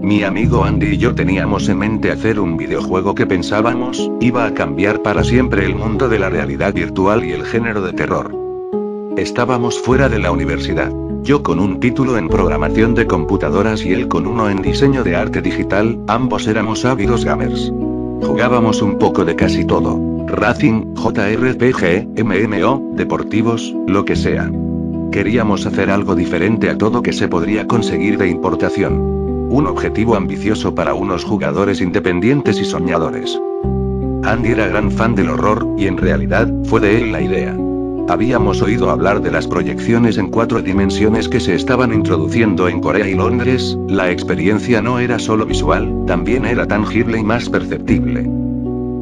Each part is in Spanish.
Mi amigo Andy y yo teníamos en mente hacer un videojuego que pensábamos iba a cambiar para siempre el mundo de la realidad virtual y el género de terror. Estábamos fuera de la universidad. Yo con un título en programación de computadoras y él con uno en diseño de arte digital, ambos éramos ávidos gamers. Jugábamos un poco de casi todo. Racing, JRPG, MMO, deportivos, lo que sea. Queríamos hacer algo diferente a todo que se podría conseguir de importación. Un objetivo ambicioso para unos jugadores independientes y soñadores. Andy era gran fan del horror, y en realidad, fue de él la idea. Habíamos oído hablar de las proyecciones en 4 dimensiones que se estaban introduciendo en Corea y Londres. La experiencia no era solo visual, también era tangible y más perceptible.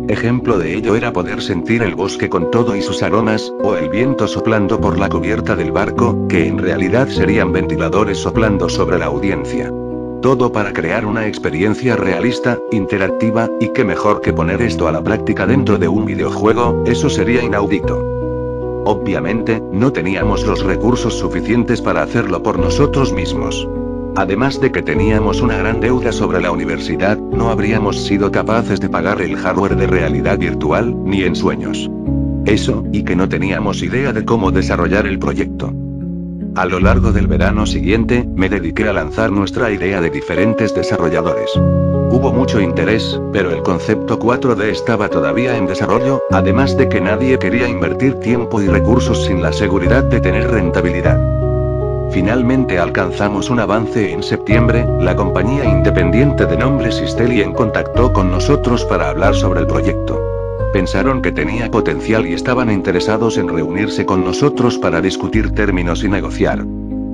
Ejemplo de ello era poder sentir el bosque con todo y sus aromas, o el viento soplando por la cubierta del barco, que en realidad serían ventiladores soplando sobre la audiencia. Todo para crear una experiencia realista, interactiva, y qué mejor que poner esto a la práctica dentro de un videojuego, eso sería inaudito. Obviamente, no teníamos los recursos suficientes para hacerlo por nosotros mismos. Además de que teníamos una gran deuda sobre la universidad, no habríamos sido capaces de pagar el hardware de realidad virtual, ni en sueños. Eso, y que no teníamos idea de cómo desarrollar el proyecto. A lo largo del verano siguiente, me dediqué a lanzar nuestra idea de diferentes desarrolladores. Hubo mucho interés, pero el concepto 4D estaba todavía en desarrollo, además de que nadie quería invertir tiempo y recursos sin la seguridad de tener rentabilidad. Finalmente alcanzamos un avance en septiembre, la compañía independiente de nombre Systelien contactó con nosotros para hablar sobre el proyecto. Pensaron que tenía potencial y estaban interesados en reunirse con nosotros para discutir términos y negociar.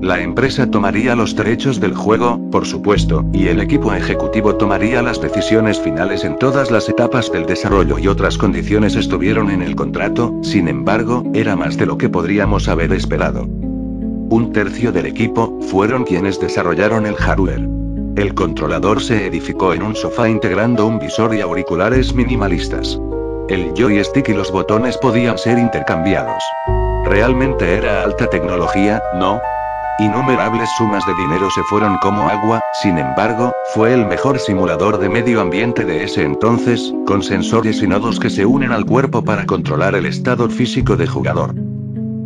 La empresa tomaría los derechos del juego, por supuesto, y el equipo ejecutivo tomaría las decisiones finales en todas las etapas del desarrollo y otras condiciones estuvieron en el contrato. Sin embargo, era más de lo que podríamos haber esperado. 1/3 del equipo fueron quienes desarrollaron el hardware. El controlador se edificó en un sofá integrando un visor y auriculares minimalistas. El joystick y los botones podían ser intercambiados. Realmente era alta tecnología, ¿no? Innumerables sumas de dinero se fueron como agua, sin embargo, fue el mejor simulador de medio ambiente de ese entonces, con sensores y nodos que se unen al cuerpo para controlar el estado físico del jugador.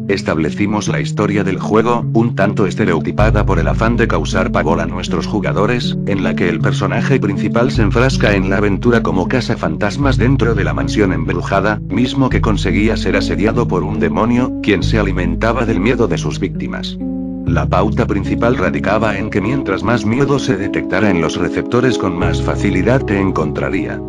Establecimos la historia del juego, un tanto estereotipada por el afán de causar pavor a nuestros jugadores, en la que el personaje principal se enfrasca en la aventura como cazafantasmas dentro de la mansión embrujada, mismo que conseguía ser asediado por un demonio, quien se alimentaba del miedo de sus víctimas. La pauta principal radicaba en que mientras más miedo se detectara en los receptores con más facilidad te encontraría.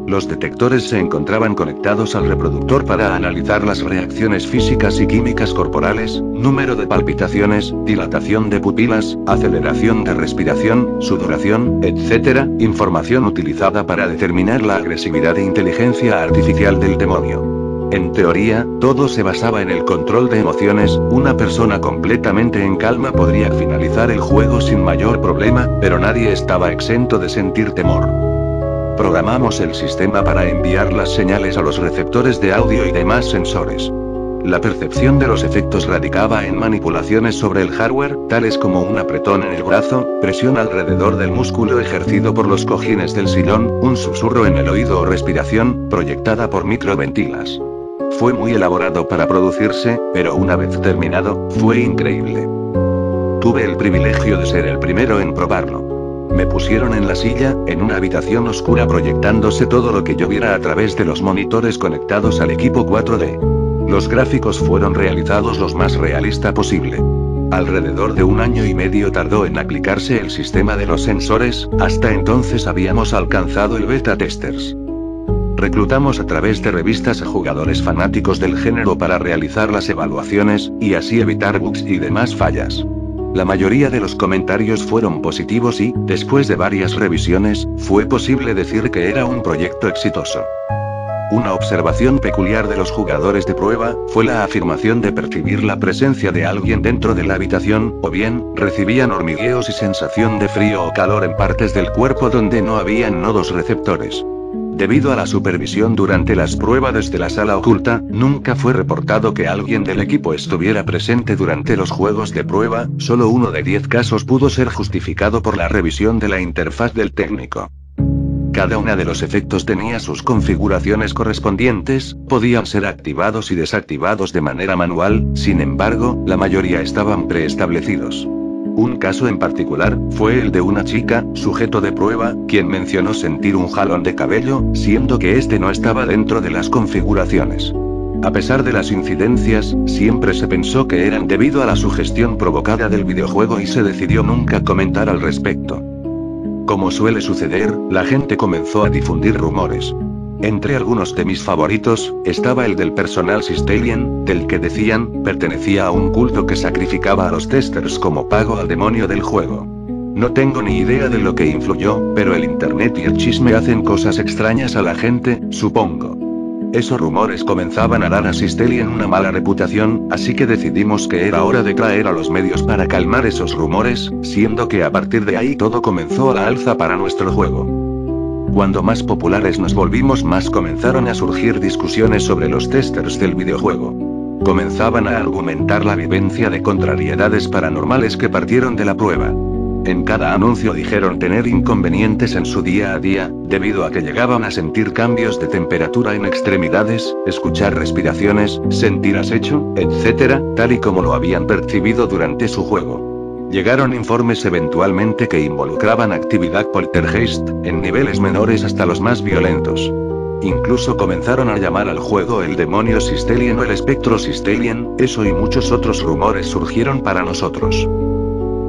Los detectores se encontraban conectados al reproductor para analizar las reacciones físicas y químicas corporales, número de palpitaciones, dilatación de pupilas, aceleración de respiración, sudoración, etc., información utilizada para determinar la agresividad e inteligencia artificial del demonio. En teoría, todo se basaba en el control de emociones, una persona completamente en calma podría finalizar el juego sin mayor problema, pero nadie estaba exento de sentir temor. Programamos el sistema para enviar las señales a los receptores de audio y demás sensores. La percepción de los efectos radicaba en manipulaciones sobre el hardware, tales como un apretón en el brazo, presión alrededor del músculo ejercido por los cojines del sillón, un susurro en el oído o respiración, proyectada por microventilas. Fue muy elaborado para producirse, pero una vez terminado, fue increíble. Tuve el privilegio de ser el primero en probarlo. Me pusieron en la silla, en una habitación oscura proyectándose todo lo que yo viera a través de los monitores conectados al equipo 4D. Los gráficos fueron realizados lo más realista posible. Alrededor de 1 año y medio tardó en aplicarse el sistema de los sensores, hasta entonces habíamos alcanzado el beta testers. Reclutamos a través de revistas a jugadores fanáticos del género para realizar las evaluaciones, y así evitar bugs y demás fallas. La mayoría de los comentarios fueron positivos y, después de varias revisiones, fue posible decir que era un proyecto exitoso. Una observación peculiar de los jugadores de prueba, fue la afirmación de percibir la presencia de alguien dentro de la habitación, o bien, recibían hormigueos y sensación de frío o calor en partes del cuerpo donde no habían nodos receptores. Debido a la supervisión durante las pruebas desde la sala oculta, nunca fue reportado que alguien del equipo estuviera presente durante los juegos de prueba, solo 1 de 10 casos pudo ser justificado por la revisión de la interfaz del técnico. Cada uno de los efectos tenía sus configuraciones correspondientes, podían ser activados y desactivados de manera manual, sin embargo, la mayoría estaban preestablecidos. Un caso en particular, fue el de una chica, sujeto de prueba, quien mencionó sentir un jalón de cabello, siendo que este no estaba dentro de las configuraciones. A pesar de las incidencias, siempre se pensó que eran debido a la sugestión provocada del videojuego y se decidió nunca comentar al respecto. Como suele suceder, la gente comenzó a difundir rumores. Entre algunos de mis favoritos, estaba el del personal Sistalien, del que decían, pertenecía a un culto que sacrificaba a los testers como pago al demonio del juego. No tengo ni idea de lo que influyó, pero el internet y el chisme hacen cosas extrañas a la gente, supongo. Esos rumores comenzaban a dar a Sistalien una mala reputación, así que decidimos que era hora de traer a los medios para calmar esos rumores, siendo que a partir de ahí todo comenzó a la alza para nuestro juego. Cuando más populares nos volvimos más comenzaron a surgir discusiones sobre los testers del videojuego. Comenzaban a argumentar la vivencia de contrariedades paranormales que partieron de la prueba. En cada anuncio dijeron tener inconvenientes en su día a día, debido a que llegaban a sentir cambios de temperatura en extremidades, escuchar respiraciones, sentir acecho, etc., tal y como lo habían percibido durante su juego. Llegaron informes eventualmente que involucraban actividad poltergeist, en niveles menores hasta los más violentos. Incluso comenzaron a llamar al juego el demonio Sistalien o el espectro Sistalien, eso y muchos otros rumores surgieron para nosotros.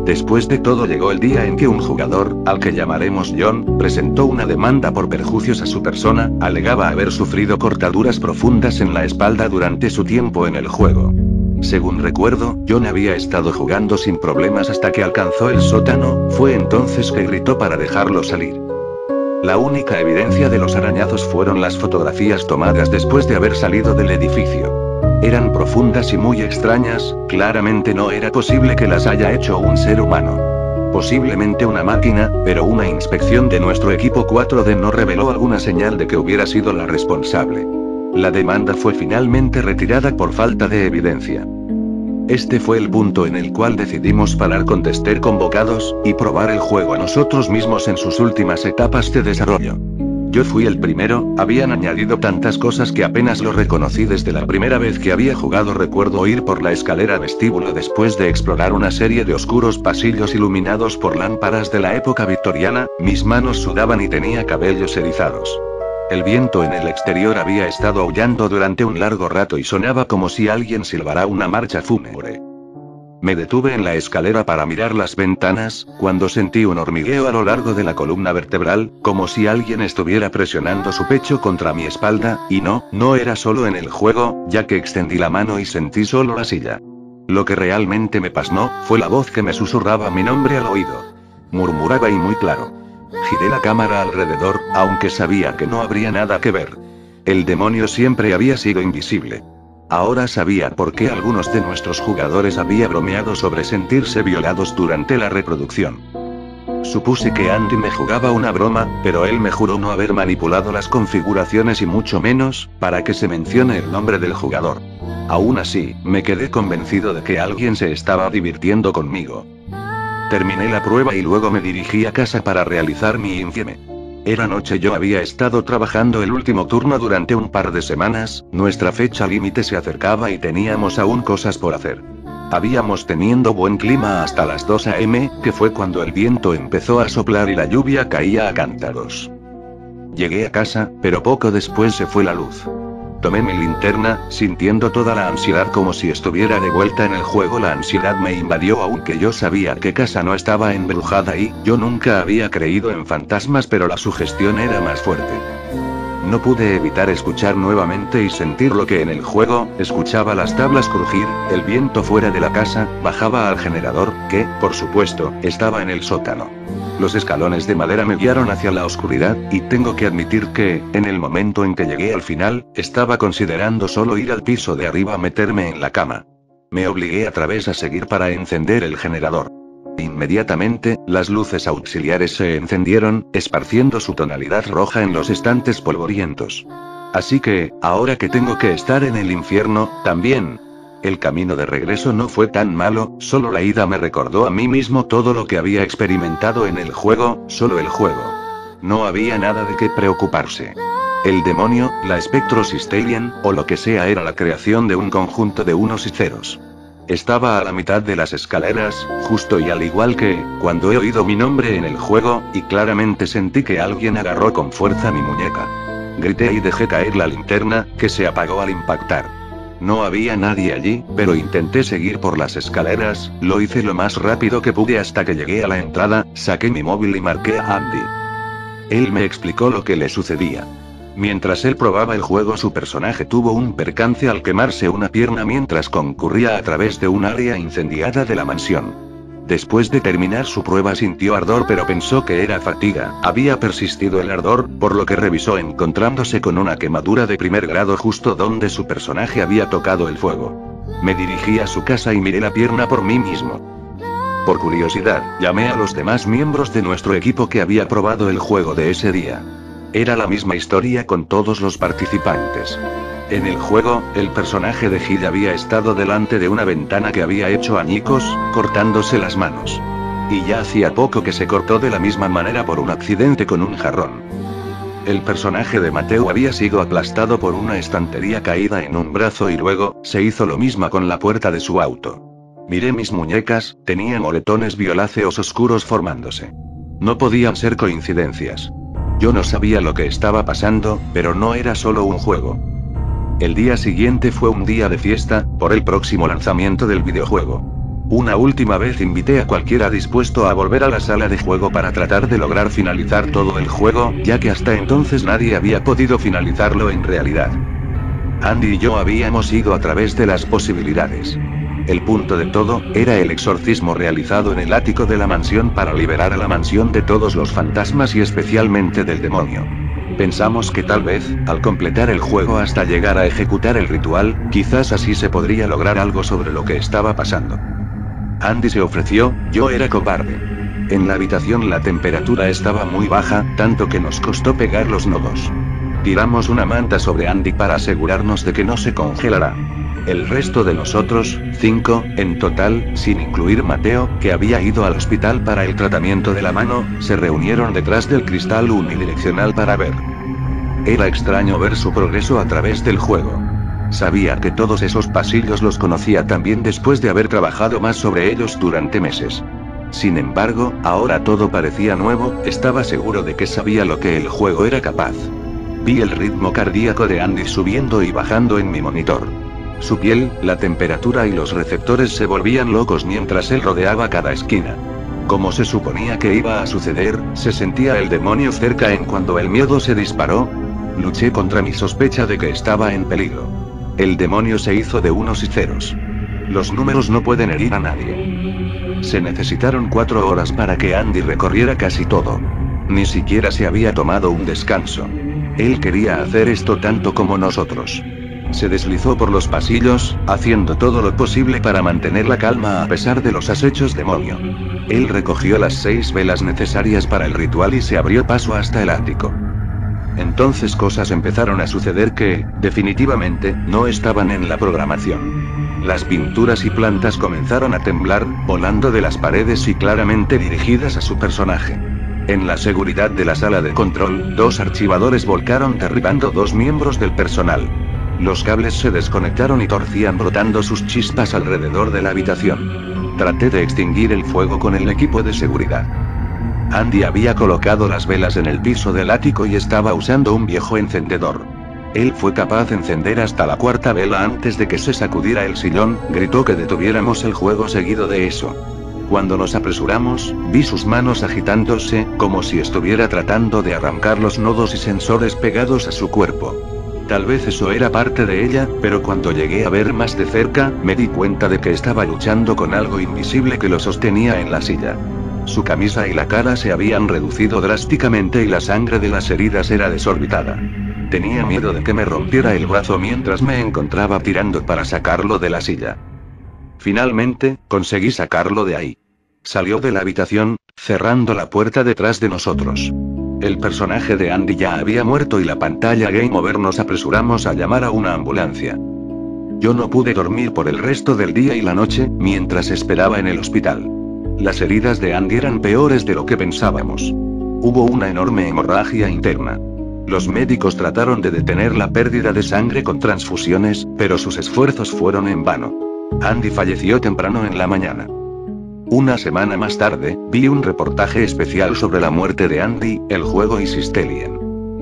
Después de todo llegó el día en que un jugador, al que llamaremos John, presentó una demanda por perjuicios a su persona, alegaba haber sufrido cortaduras profundas en la espalda durante su tiempo en el juego. Según recuerdo, John había estado jugando sin problemas hasta que alcanzó el sótano, fue entonces que gritó para dejarlo salir. La única evidencia de los arañazos fueron las fotografías tomadas después de haber salido del edificio. Eran profundas y muy extrañas, claramente no era posible que las haya hecho un ser humano. Posiblemente una máquina, pero una inspección de nuestro equipo 4D no reveló alguna señal de que hubiera sido la responsable. La demanda fue finalmente retirada por falta de evidencia. Este fue el punto en el cual decidimos parar con tester convocados, y probar el juego a nosotros mismos en sus últimas etapas de desarrollo. Yo fui el primero, habían añadido tantas cosas que apenas lo reconocí desde la primera vez que había jugado. Recuerdo ir por la escalera vestíbulo después de explorar una serie de oscuros pasillos iluminados por lámparas de la época victoriana, mis manos sudaban y tenía cabellos erizados. El viento en el exterior había estado aullando durante un largo rato y sonaba como si alguien silbara una marcha fúnebre. Me detuve en la escalera para mirar las ventanas, cuando sentí un hormigueo a lo largo de la columna vertebral, como si alguien estuviera presionando su pecho contra mi espalda, y no era solo en el juego, ya que extendí la mano y sentí solo la silla. Lo que realmente me pasmó, fue la voz que me susurraba mi nombre al oído. Murmuraba y muy claro. Giré la cámara alrededor, aunque sabía que no habría nada que ver. El demonio siempre había sido invisible. Ahora sabía por qué algunos de nuestros jugadores había bromeado sobre sentirse violados durante la reproducción. Supuse que Andy me jugaba una broma, pero él me juró no haber manipulado las configuraciones y mucho menos, para que se mencione el nombre del jugador. Aún así, me quedé convencido de que alguien se estaba divirtiendo conmigo. Terminé la prueba y luego me dirigí a casa para realizar mi infieme. Era noche, yo había estado trabajando el último turno durante un par de semanas, nuestra fecha límite se acercaba y teníamos aún cosas por hacer. Habíamos teniendo buen clima hasta las 2 AM, que fue cuando el viento empezó a soplar y la lluvia caía a cántaros. Llegué a casa, pero poco después se fue la luz. Tomé mi linterna, sintiendo toda la ansiedad como si estuviera de vuelta en el juego. La ansiedad me invadió aunque yo sabía que casa no estaba embrujada y yo nunca había creído en fantasmas, pero la sugestión era más fuerte. No pude evitar escuchar nuevamente y sentir lo que en el juego, escuchaba las tablas crujir, el viento fuera de la casa, bajaba al generador, que, por supuesto, estaba en el sótano. Los escalones de madera me guiaron hacia la oscuridad, y tengo que admitir que, en el momento en que llegué al final, estaba considerando solo ir al piso de arriba a meterme en la cama. Me obligué a través a seguir para encender el generador. Inmediatamente, las luces auxiliares se encendieron, esparciendo su tonalidad roja en los estantes polvorientos. Así que, ahora que tengo que estar en el infierno, también. El camino de regreso no fue tan malo, solo la ida me recordó a mí mismo todo lo que había experimentado en el juego, solo el juego. No había nada de qué preocuparse. El demonio, la Spectrosis Alien, o lo que sea era la creación de un conjunto de unos y ceros. Estaba a la mitad de las escaleras, justo y al igual que, cuando he oído mi nombre en el juego, y claramente sentí que alguien agarró con fuerza mi muñeca. Grité y dejé caer la linterna, que se apagó al impactar. No había nadie allí, pero intenté seguir por las escaleras, lo hice lo más rápido que pude hasta que llegué a la entrada, saqué mi móvil y marqué a Andy. Él me explicó lo que le sucedía. Mientras él probaba el juego, su personaje tuvo un percance al quemarse una pierna mientras concurría a través de un área incendiada de la mansión. Después de terminar su prueba sintió ardor, pero pensó que era fatiga. Había persistido el ardor, por lo que revisó encontrándose con una quemadura de primer grado justo donde su personaje había tocado el fuego. Me dirigí a su casa y miré la pierna por mí mismo. Por curiosidad, llamé a los demás miembros de nuestro equipo que había probado el juego de ese día. Era la misma historia con todos los participantes. En el juego, el personaje de Gil había estado delante de una ventana que había hecho añicos, cortándose las manos. Y ya hacía poco que se cortó de la misma manera por un accidente con un jarrón. El personaje de Mateo había sido aplastado por una estantería caída en un brazo y luego, se hizo lo mismo con la puerta de su auto. Miré mis muñecas, tenían moretones violáceos oscuros formándose. No podían ser coincidencias. Yo no sabía lo que estaba pasando, pero no era solo un juego. El día siguiente fue un día de fiesta, por el próximo lanzamiento del videojuego. Una última vez invité a cualquiera dispuesto a volver a la sala de juego para tratar de lograr finalizar todo el juego, ya que hasta entonces nadie había podido finalizarlo en realidad. Andy y yo habíamos ido a través de las posibilidades. El punto de todo, era el exorcismo realizado en el ático de la mansión para liberar a la mansión de todos los fantasmas y especialmente del demonio. Pensamos que tal vez, al completar el juego hasta llegar a ejecutar el ritual, quizás así se podría lograr algo sobre lo que estaba pasando. Andy se ofreció, yo era cobarde. En la habitación la temperatura estaba muy baja, tanto que nos costó pegar los nodos. Tiramos una manta sobre Andy para asegurarnos de que no se congelará. El resto de nosotros, 5, en total, sin incluir Mateo, que había ido al hospital para el tratamiento de la mano, se reunieron detrás del cristal unidireccional para ver. Era extraño ver su progreso a través del juego. Sabía que todos esos pasillos los conocía también después de haber trabajado más sobre ellos durante meses. Sin embargo, ahora todo parecía nuevo, estaba seguro de que sabía lo que el juego era capaz. Vi el ritmo cardíaco de Andy subiendo y bajando en mi monitor. Su piel, la temperatura y los receptores se volvían locos mientras él rodeaba cada esquina. Como se suponía que iba a suceder, se sentía el demonio cerca en cuando el miedo se disparó. Luché contra mi sospecha de que estaba en peligro. El demonio se hizo de unos y ceros. Los números no pueden herir a nadie. Se necesitaron 4 horas para que Andy recorriera casi todo. Ni siquiera se había tomado un descanso. Él quería hacer esto tanto como nosotros. Se deslizó por los pasillos, haciendo todo lo posible para mantener la calma a pesar de los acechos demonio. Él recogió las 6 velas necesarias para el ritual y se abrió paso hasta el ático. Entonces cosas empezaron a suceder que, definitivamente, no estaban en la programación. Las pinturas y plantas comenzaron a temblar, volando de las paredes y claramente dirigidas a su personaje. En la seguridad de la sala de control, 2 archivadores volcaron derribando 2 miembros del personal. Los cables se desconectaron y torcían brotando sus chispas alrededor de la habitación. Traté de extinguir el fuego con el equipo de seguridad. Andy había colocado las velas en el piso del ático y estaba usando un viejo encendedor. Él fue capaz de encender hasta la 4ª vela antes de que se sacudiera el sillón, gritó que detuviéramos el juego seguido de eso. Cuando nos apresuramos, vi sus manos agitándose, como si estuviera tratando de arrancar los nodos y sensores pegados a su cuerpo. Tal vez eso era parte de ella, pero cuando llegué a ver más de cerca, me di cuenta de que estaba luchando con algo invisible que lo sostenía en la silla. Su camisa y la cara se habían reducido drásticamente y la sangre de las heridas era desorbitada. Tenía miedo de que me rompiera el brazo mientras me encontraba tirando para sacarlo de la silla. Finalmente, conseguí sacarlo de ahí. Salió de la habitación, cerrando la puerta detrás de nosotros. El personaje de Andy ya había muerto y la pantalla Game Over. Nos apresuramos a llamar a una ambulancia. Yo no pude dormir por el resto del día y la noche, mientras esperaba en el hospital. Las heridas de Andy eran peores de lo que pensábamos. Hubo una enorme hemorragia interna. Los médicos trataron de detener la pérdida de sangre con transfusiones, pero sus esfuerzos fueron en vano. Andy falleció temprano en la mañana. Una semana más tarde, vi un reportaje especial sobre la muerte de Andy, el juego y Sistelien.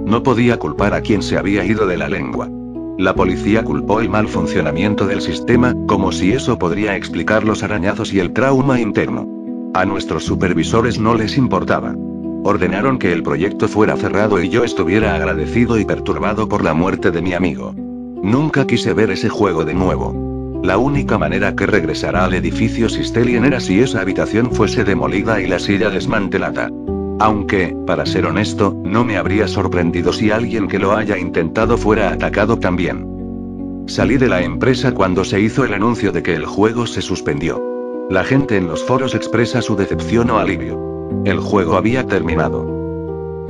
No podía culpar a quien se había ido de la lengua. La policía culpó el mal funcionamiento del sistema, como si eso podría explicar los arañazos y el trauma interno. A nuestros supervisores no les importaba. Ordenaron que el proyecto fuera cerrado y yo estuviera agradecido y perturbado por la muerte de mi amigo. Nunca quise ver ese juego de nuevo. La única manera que regresara al edificio Sistelien era si esa habitación fuese demolida y la silla desmantelada. Aunque, para ser honesto, no me habría sorprendido si alguien que lo haya intentado fuera atacado también. Salí de la empresa cuando se hizo el anuncio de que el juego se suspendió. La gente en los foros expresa su decepción o alivio. El juego había terminado.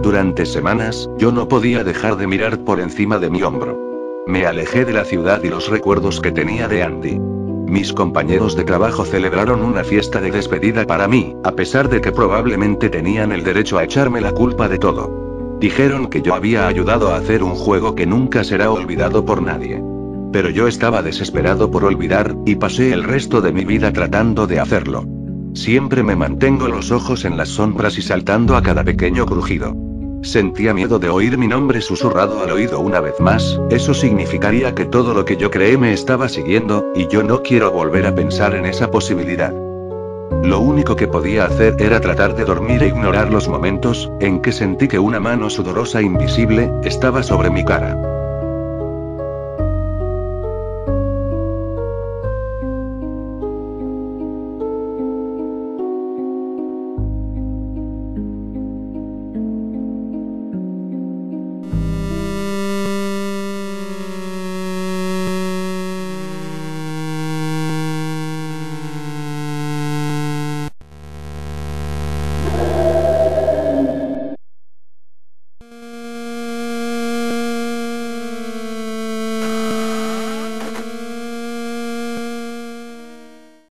Durante semanas, yo no podía dejar de mirar por encima de mi hombro. Me alejé de la ciudad y los recuerdos que tenía de Andy. Mis compañeros de trabajo celebraron una fiesta de despedida para mí, a pesar de que probablemente tenían el derecho a echarme la culpa de todo. Dijeron que yo había ayudado a hacer un juego que nunca será olvidado por nadie. Pero yo estaba desesperado por olvidar, y pasé el resto de mi vida tratando de hacerlo. Siempre me mantengo los ojos en las sombras y saltando a cada pequeño crujido. Sentía miedo de oír mi nombre susurrado al oído una vez más, eso significaría que todo lo que yo creé me estaba siguiendo, y yo no quiero volver a pensar en esa posibilidad. Lo único que podía hacer era tratar de dormir e ignorar los momentos en que sentí que una mano sudorosa invisible estaba sobre mi cara.